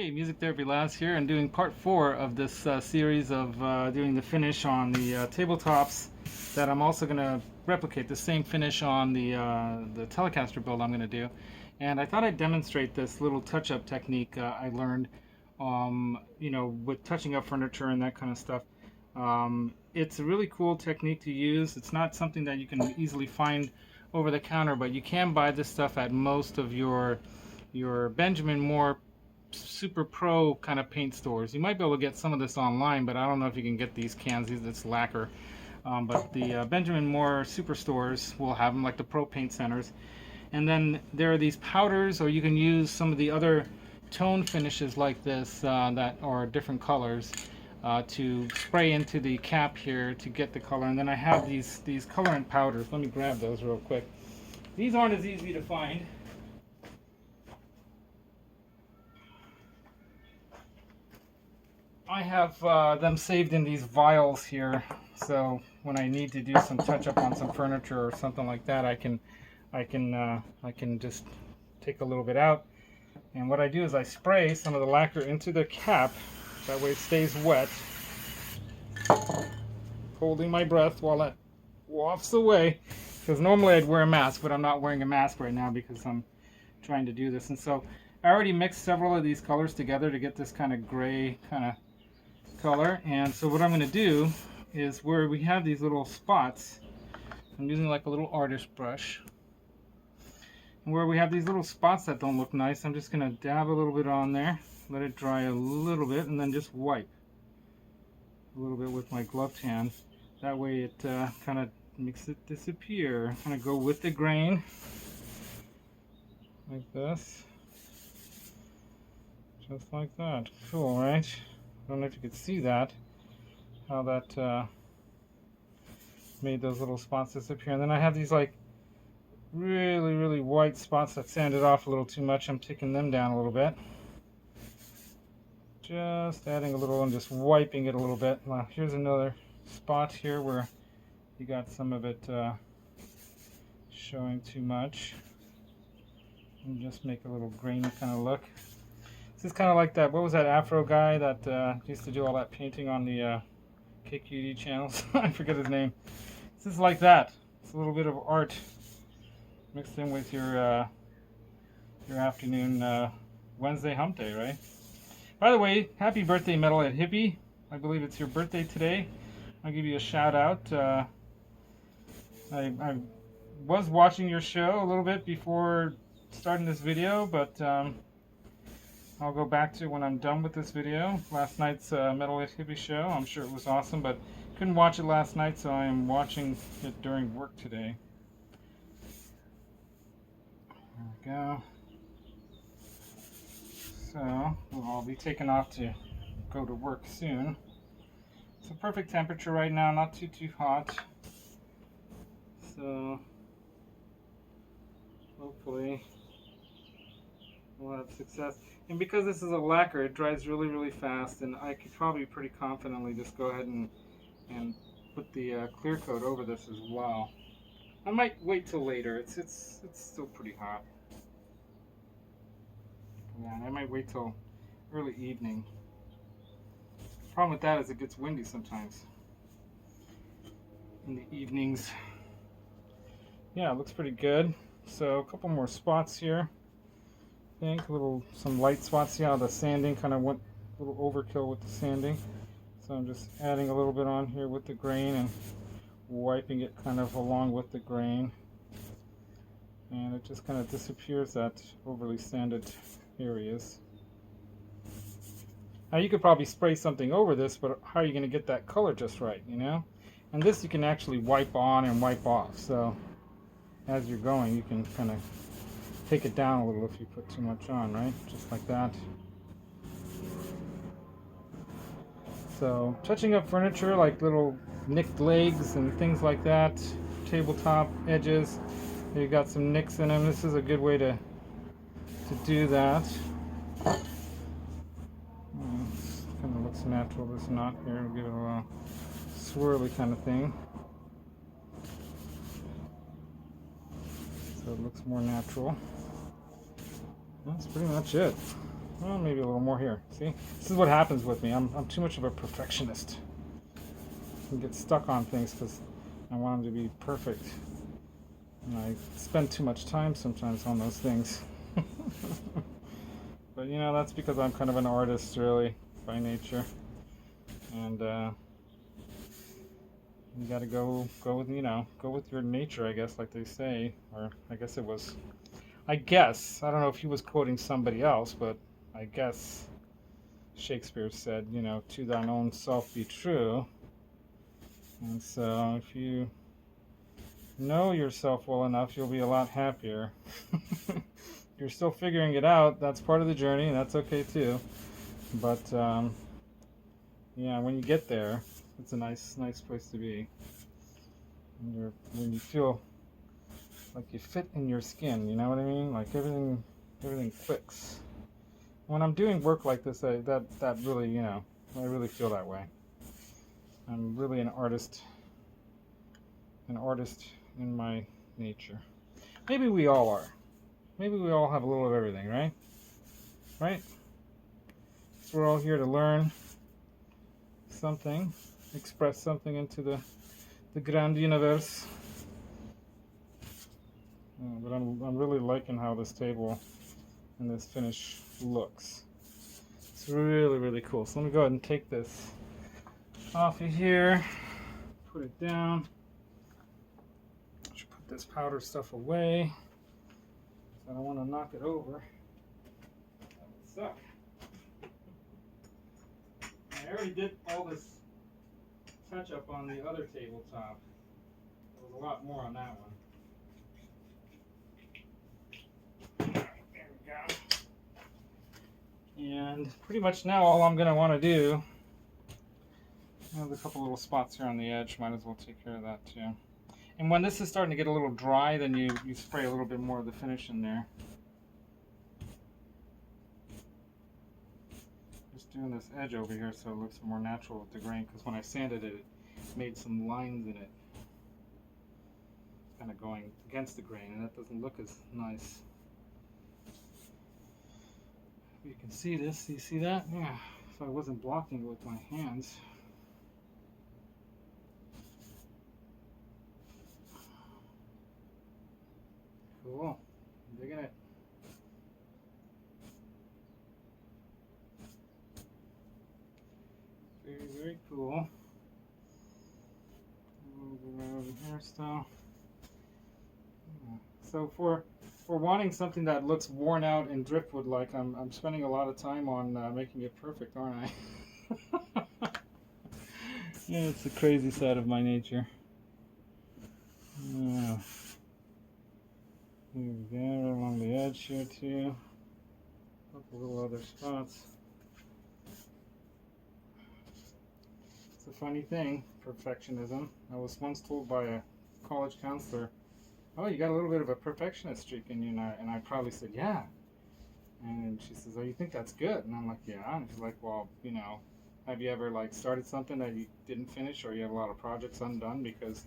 Hey, Music Therapy Laz here, and doing part 4 of this series of doing the finish on the tabletops that I'm also going to replicate the same finish on the Telecaster build I'm going to do. And I thought I'd demonstrate this little touch-up technique I learned, with touching up furniture and that kind of stuff. It's a really cool technique to use. It's not something that you can easily find over the counter, but you can buy this stuff at most of your Benjamin Moore super pro kind of paint stores. You might be able to get some of this online, but I don't know if you can get these cans. It's lacquer. But the Benjamin Moore superstores will have them, like the pro paint centers. And then there are these powders, or you can use some of the other tone finishes like this that are different colors to spray into the cap here to get the color. And then I have these colorant powders. Let me grab those real quick. These aren't as easy to find. I have them saved in these vials here, so when I need to do some touch-up on some furniture or something like that, I can just take a little bit out. And what I do is I spray some of the lacquer into the cap. That way it stays wet. Holding my breath while it wafts away. Because normally I'd wear a mask, but I'm not wearing a mask right now because I'm trying to do this. And so I already mixed several of these colors together to get this kind of gray kind of color. And so what I'm going to do is, where we have these little spots, I'm using like a little artist brush, and where we have these little spots that don't look nice, I'm just going to dab a little bit on there, let it dry a little bit, and then just wipe a little bit with my gloved hand. That way it kind of makes it disappear. I'm going to go with the grain like this, just like that. Cool, right? I don't know if you could see that, how that made those little spots disappear. And then I have these like really white spots that sanded off a little too much. I'm taking them down a little bit. Just adding a little and just wiping it a little bit. Now here's another spot here where you got some of it showing too much. And just make a little grainy kind of look. This is kind of like that, what was that Afro guy that used to do all that painting on the KQED channels? I forget his name. This is like that. It's a little bit of art mixed in with your afternoon Wednesday hump day, right? By the way, happy birthday, Metalhead Hippie. I believe it's your birthday today. I'll give you a shout out. I was watching your show a little bit before starting this video, but I'll go back to when I'm done with this video. Last night's Metalhead Hippie show, I'm sure it was awesome, but couldn't watch it last night, so I am watching it during work today. There we go. So, I'll be taking off to go to work soon. It's a perfect temperature right now, not too hot. So, hopefully we'll have success. And because this is a lacquer, it dries really fast, and I could probably pretty confidently just go ahead and put the clear coat over this as well. I might wait till later. It's still pretty hot. Yeah, I might wait till early evening. The problem with that is it gets windy sometimes in the evenings. Yeah, it looks pretty good. So a couple more spots here. I think some light spots. See how the sanding kind of went a little overkill with the sanding. So I'm just adding a little bit on here with the grain and wiping it kind of along with the grain. And it just kind of disappears that overly sanded areas. Now you could probably spray something over this, but how are you going to get that color just right, you know? And this you can actually wipe on and wipe off. So as you're going, you can kind of take it down a little if you put too much on, right? Just like that. So touching up furniture like little nicked legs and things like that, tabletop edges, you got some nicks in them. This is a good way to do that. Kind of looks natural, this knot here. We'll give it a little swirly kind of thing. So it looks more natural. That's pretty much it. Well, maybe a little more here. See, this is what happens with me. I'm too much of a perfectionist. I get stuck on things because I want them to be perfect, and I spend too much time sometimes on those things. But you know, that's because I'm kind of an artist, really, by nature, and you got to go with, you know, go with your nature, I guess, like they say. Or I guess it was, I don't know if he was quoting somebody else, but I guess Shakespeare said, you know, to thine own self be true. And so if you know yourself well enough, you'll be a lot happier. You're still figuring it out. That's part of the journey, and that's okay too. But yeah, when you get there, it's a nice place to be. When you feel like you fit in your skin, you know what I mean? Like everything clicks. When I'm doing work like this, that really, you know, I really feel that way. I'm really an artist in my nature. Maybe we all are. Maybe we all have a little of everything, right? Right? So we're all here to learn something, express something into the grand universe. But I'm really liking how this table and this finish looks. It's really cool. So let me go ahead and take this off of here, put it down. I should put this powder stuff away. I don't want to knock it over. That would suck. I already did all this touch up on the other tabletop. There was a lot more on that one. Alright, there we go. And pretty much now all I'm going to want to do, there's a couple little spots here on the edge, might as well take care of that too. And when this is starting to get a little dry, then you spray a little bit more of the finish in there. Just doing this edge over here so it looks more natural with the grain, because when I sanded it, it made some lines in it. Kind of going against the grain, and that doesn't look as nice. You can see this, you see that? Yeah, so I wasn't blocking it with my hands. Cool, I'm digging it. Very cool. Over here still. So for wanting something that looks worn out in driftwood, like I'm spending a lot of time on making it perfect, aren't I? Yeah, it's the crazy side of my nature. Yeah. Here we go, along the edge here too. A couple little other spots. It's a funny thing, perfectionism. I was once told by a college counselor, "Oh, you got a little bit of a perfectionist streak in you," and I probably said, "Yeah." And she says, "Oh, you think that's good?" And I'm like, "Yeah." And she's like, "Well, you know, have you ever like started something that you didn't finish, or you have a lot of projects undone because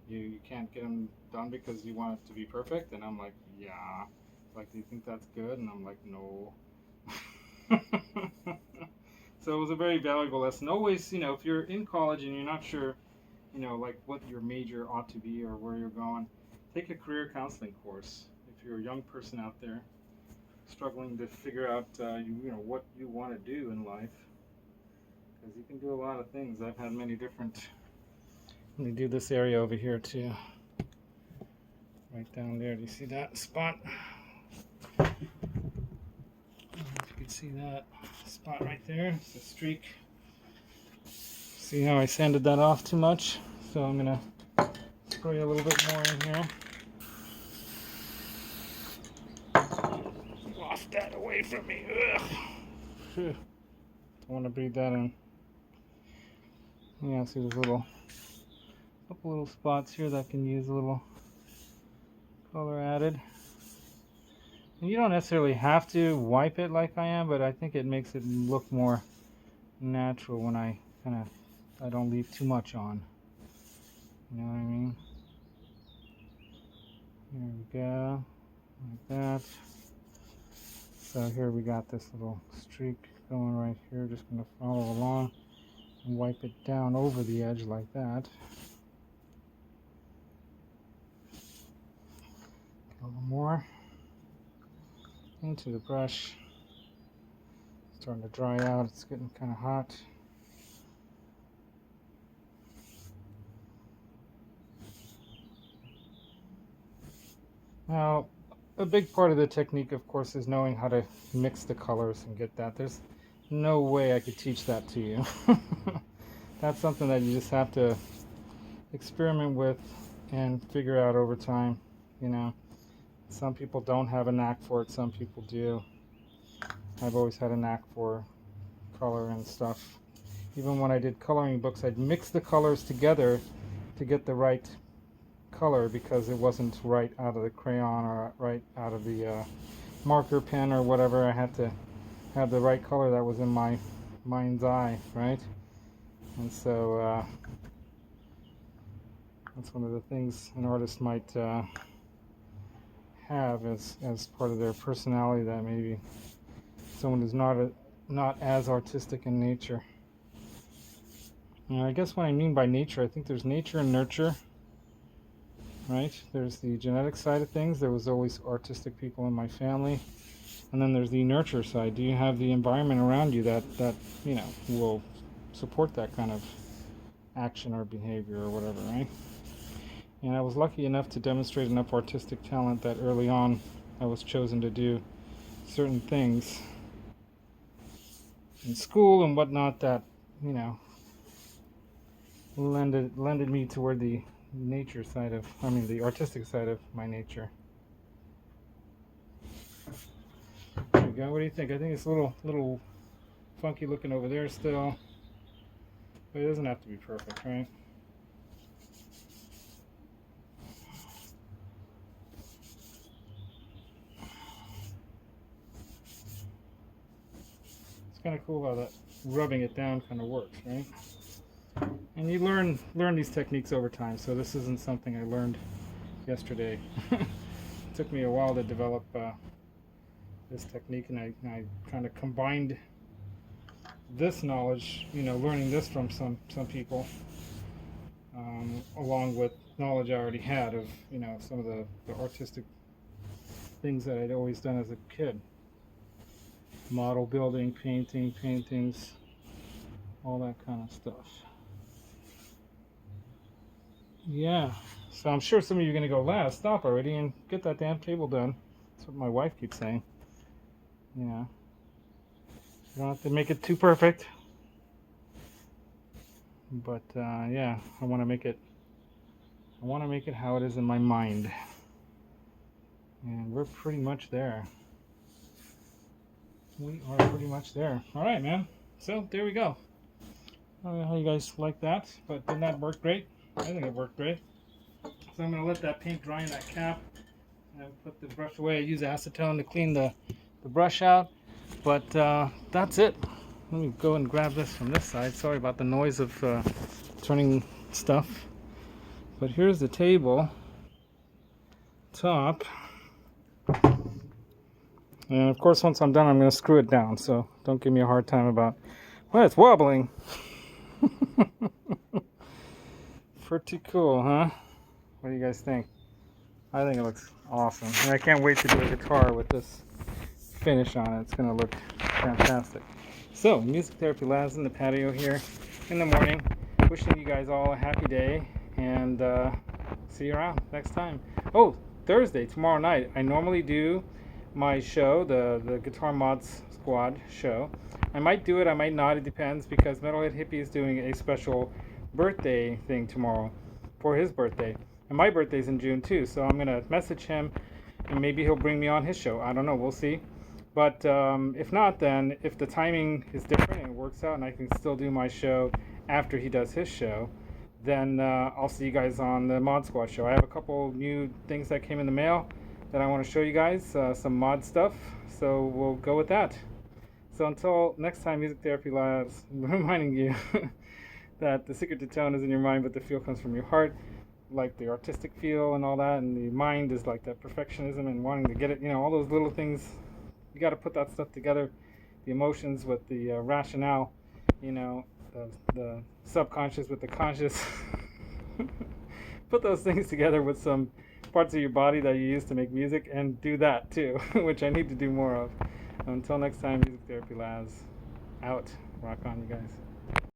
you can't get them done because you want it to be perfect?" And I'm like, "Yeah." Like, "Do you think that's good?" And I'm like, "No." So it was a very valuable lesson. Always, you know, if you're in college and you're not sure, you know, like what your major ought to be or where you're going, take a career counseling course. If you're a young person out there struggling to figure out, you know, what you want to do in life, because you can do a lot of things. I've had many different. Let me do this area over here too. Right down there. Do you see that spot? I don't know if you can see that spot right there. It's a streak. See how I sanded that off too much? So I'm gonna spray a little bit more in here. Waft that away from me. Ugh. Don't want to breathe that in. Yeah, see there's couple little spots here that can use a little color added. And you don't necessarily have to wipe it like I am, but I think it makes it look more natural when I don't leave too much on. You know what I mean? There we go. Like that. So here we got this little streak going right here. Just going to follow along and wipe it down over the edge like that. A little more into the brush. Starting to dry out. It's getting kind of hot. Now, a big part of the technique, of course, is knowing how to mix the colors and get that. There's no way I could teach that to you. That's something that you just have to experiment with and figure out over time. You know, some people don't have a knack for it, some people do. I've always had a knack for color and stuff. Even when I did coloring books, I'd mix the colors together to get the right color because it wasn't right out of the crayon or right out of the marker pen or whatever. I had to have the right color that was in my mind's eye, right? And so that's one of the things an artist might have as part of their personality, that maybe someone who's not as artistic in nature. And I guess what I mean by nature, I think there's nature and nurture. Right? There's the genetic side of things. There was always artistic people in my family. And then there's the nurture side. Do you have the environment around you that you know, will support that kind of action or behavior or whatever, right? And I was lucky enough to demonstrate enough artistic talent that early on I was chosen to do certain things in school and whatnot that, you know, lended me toward the nature side of, the artistic side of my nature. There we go. What do you think? I think it's a little funky looking over there still, but it doesn't have to be perfect, right? It's kind of cool how that rubbing it down kind of works, right? And you learn these techniques over time, so this isn't something I learned yesterday. It took me a while to develop this technique, and I kind of combined this knowledge, you know, learning this from some people, along with knowledge I already had of, you know, some of the artistic things that I'd always done as a kid. Model building, paintings, all that kind of stuff. Yeah, so I'm sure some of you are going to go, Laz, stop already and get that damn table done. That's what my wife keeps saying. You know, you don't have to make it too perfect. But yeah, I want to make it how it is in my mind. And we're pretty much there. We are pretty much there. All right, man. So there we go. I don't know how you guys like that, but didn't that work great? I think it worked great. So I'm going to let that paint dry in that cap and put the brush away. I use acetone to clean the brush out, but that's it. Let me go and grab this from this side. Sorry about the noise of turning stuff. But here's the table top. And of course, once I'm done, I'm going to screw it down. So don't give me a hard time about, well, it's wobbling. Pretty cool, huh? What do you guys think? I think it looks awesome. And I can't wait to do a guitar with this finish on it. It's going to look fantastic. So, Music Therapy Laz in the patio here in the morning. Wishing you guys all a happy day. And see you around next time. Oh, Thursday, tomorrow night, I normally do my show, the Guitar Mods Squad show. I might do it, I might not. It depends, because Metalhead Hippie is doing a special birthday thing tomorrow for his birthday, and my birthday's in June too, so I'm gonna message him and maybe he'll bring me on his show. I don't know, we'll see. But if not, then if the timing is different and it works out and I can still do my show after he does his show, then I'll see you guys on the Mod Squad show. I have a couple new things that came in the mail that I want to show you guys, some mod stuff, so we'll go with that. So until next time, Music Therapy Labs, reminding you that the secret to tone is in your mind, but the feel comes from your heart, like the artistic feel and all that, and the mind is like that perfectionism and wanting to get it, you know, all those little things You got to put that stuff together, the emotions with the rationale, the subconscious with the conscious. Put those things together with some parts of your body that you use to make music, and do that too, which I need to do more of. Until next time, Music Therapy Laz out. Rock on, you guys.